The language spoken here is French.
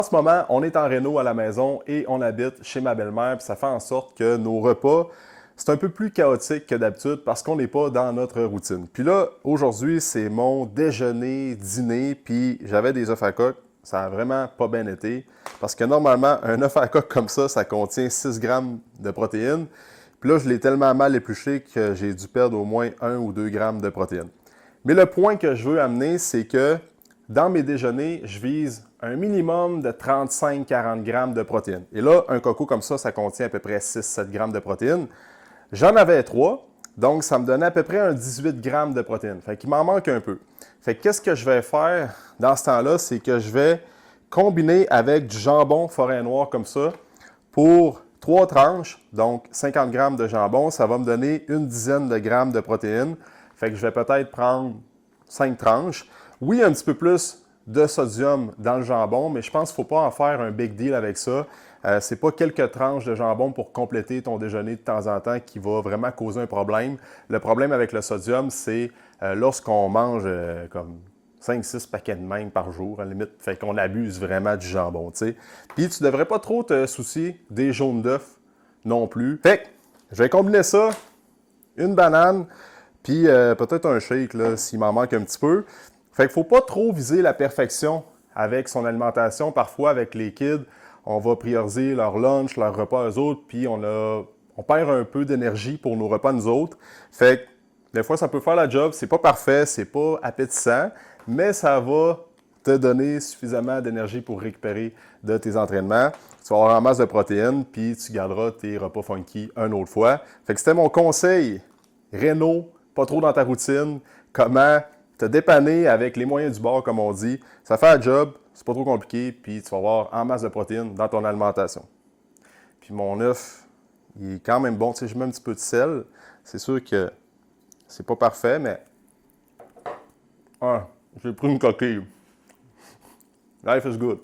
En ce moment, on est en réno à la maison et on habite chez ma belle-mère, puis ça fait en sorte que nos repas, c'est un peu plus chaotique que d'habitude parce qu'on n'est pas dans notre routine. Puis là, aujourd'hui, c'est mon déjeuner, dîner, puis j'avais des œufs à coque. Ça a vraiment pas bien été parce que normalement, un œuf à coque comme ça contient 6 grammes de protéines. Puis là, je l'ai tellement mal épluché que j'ai dû perdre au moins 1 ou 2 grammes de protéines. Mais le point que je veux amener, c'est que dans mes déjeuners, je vise un minimum de 35-40 grammes de protéines. Et là, un coco comme ça contient à peu près 6-7 grammes de protéines. J'en avais 3, donc ça me donnait à peu près un 18 grammes de protéines. Fait qu'il m'en manque un peu. Fait que qu'est-ce que je vais faire dans ce temps-là, c'est que je vais combiner avec du jambon forêt noire comme ça pour 3 tranches, donc 50 grammes de jambon, ça va me donner une dizaine de grammes de protéines. Fait que je vais peut-être prendre 5 tranches. Oui, un petit peu plus de sodium dans le jambon, mais je pense qu'il ne faut pas en faire un big deal avec ça. C'est pas quelques tranches de jambon pour compléter ton déjeuner de temps en temps qui va vraiment causer un problème. Le problème avec le sodium, c'est lorsqu'on mange comme 5-6 paquets de même par jour, à la limite, fait qu'on abuse vraiment du jambon, tu sais. Puis tu devrais pas trop te soucier des jaunes d'œufs non plus. Fait que je vais combiner ça, une banane, puis peut-être un shake là, s'il m'en manque un petit peu. Fait qu'il ne faut pas trop viser la perfection avec son alimentation. Parfois, avec les kids, on va prioriser leur lunch, leur repas eux autres, puis on perd un peu d'énergie pour nos repas nous autres. Fait que des fois, ça peut faire la job. C'est pas parfait, c'est pas appétissant, mais ça va te donner suffisamment d'énergie pour récupérer de tes entraînements. Tu vas avoir en masse de protéines, puis tu garderas tes repas funky une autre fois. Fait que c'était mon conseil. Réno, pas trop dans ta routine. Comment te dépanner avec les moyens du bord, comme on dit. Ça fait un job, c'est pas trop compliqué, puis tu vas avoir en masse de protéines dans ton alimentation. Puis mon œuf, il est quand même bon. Tu sais, je mets un petit peu de sel. C'est sûr que c'est pas parfait, mais... Ah, j'ai pris une coquille. Life is good.